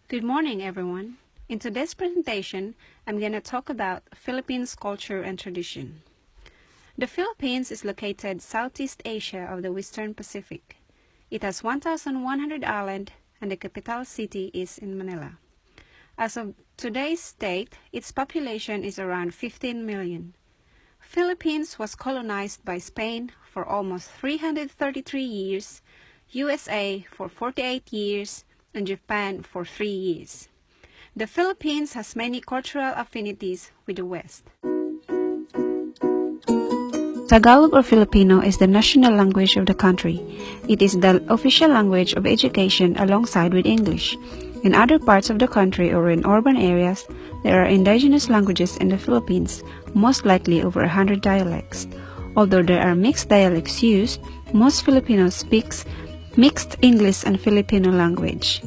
Good morning, everyone. In today's presentation, I'm going to talk about Philippines culture and tradition. The Philippines is located Southeast Asia of the Western Pacific. It has 1,100 islands and the capital city is in Manila. As of today's date, its population is around 15 million. Philippines was colonized by Spain for almost 333 years, USA for 48 years, and Japan for 3 years. The Philippines has many cultural affinities with the West. Tagalog or Filipino is the national language of the country. It is the official language of education alongside with English. In other parts of the country or in urban areas, there are indigenous languages in the Philippines, most likely over 100 dialects. Although there are mixed dialects used, most Filipinos speak mixed English and Filipino language.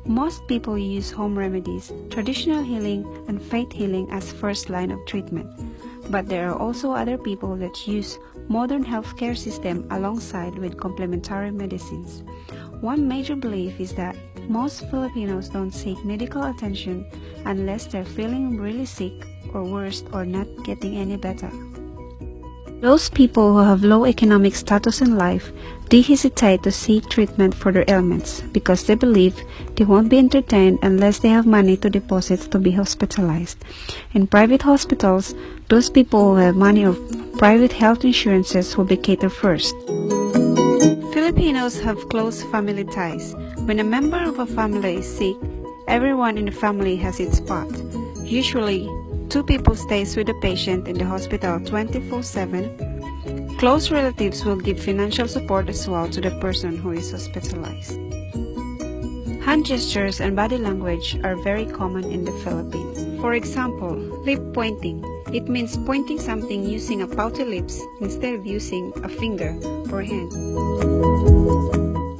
Most people use home remedies, traditional healing, and faith healing as first line of treatment. But there are also other people that use modern healthcare system alongside with complementary medicines. One major belief is that most Filipinos don't seek medical attention unless they're feeling really sick or worse or not getting any better. Those people who have low economic status in life, they hesitate to seek treatment for their ailments because they believe they won't be entertained unless they have money to deposit to be hospitalized. In private hospitals, those people who have money or private health insurances will be catered first. Filipinos have close family ties. When a member of a family is sick, everyone in the family has its spot. Usually, 2 people stays with the patient in the hospital 24/7. Close relatives will give financial support as well to the person who is hospitalized. Hand gestures and body language are very common in the Philippines. For example, lip pointing. It means pointing something using a pouty lips instead of using a finger or hand.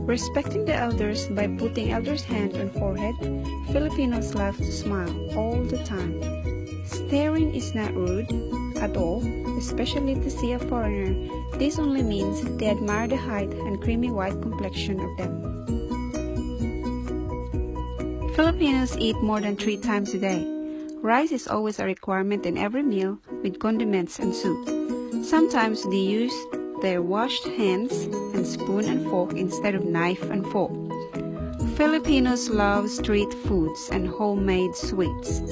Respecting the elders by putting elders' hand on forehead. Filipinos love to smile all the time. Staring is not rude at all, especially to see a foreigner. This only means they admire the height and creamy white complexion of them. Filipinos eat more than 3 times a day. Rice is always a requirement in every meal with condiments and soup. Sometimes they use their washed hands and spoon and fork instead of knife and fork. Filipinos love street foods and homemade sweets.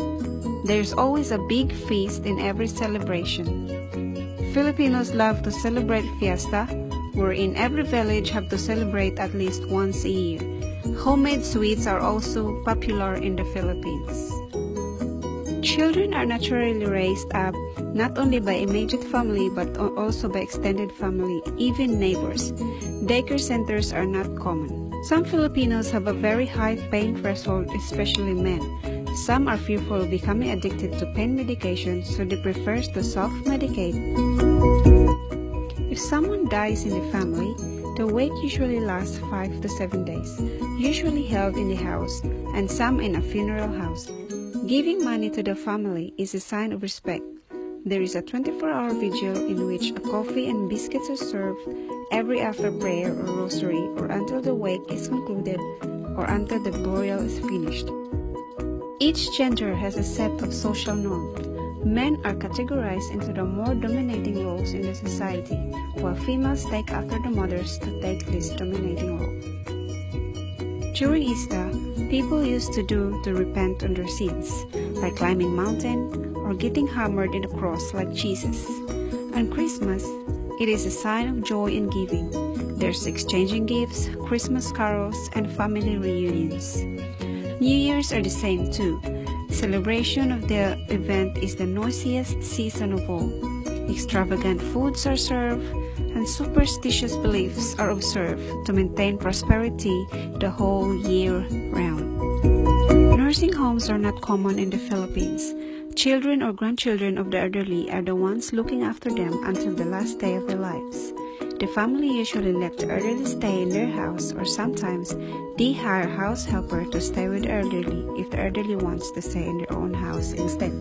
There's always a big feast in every celebration. Filipinos love to celebrate fiesta, wherein every village have to celebrate at least once a year. Homemade sweets are also popular in the Philippines. Children are naturally raised up not only by immediate family but also by extended family, even neighbors. Daycare centers are not common. Some Filipinos have a very high pain threshold, especially men. Some are fearful of becoming addicted to pain medication, so they prefer to self-medicate. If someone dies in the family, the wake usually lasts 5 to 7 days, usually held in the house, and some in a funeral house. Giving money to the family is a sign of respect. There is a 24-hour vigil in which a coffee and biscuits are served every after prayer or rosary or until the wake is concluded or until the burial is finished. Each gender has a set of social norms. Men are categorized into the more dominating roles in the society, while females take after the mothers to take this dominating role. During Easter, people used to repent on their sins, like climbing mountain or getting hammered in the cross like Jesus. On Christmas, it is a sign of joy and giving. There's exchanging gifts, Christmas carols, and family reunions. New Year's are the same too. The celebration of the event is the noisiest season of all. Extravagant foods are served, and superstitious beliefs are observed to maintain prosperity the whole year round. Nursing homes are not common in the Philippines. Children or grandchildren of the elderly are the ones looking after them until the last day of their lives. The family usually let the elderly stay in their house, or sometimes they hire a house helper to stay with the elderly if the elderly wants to stay in their own house instead.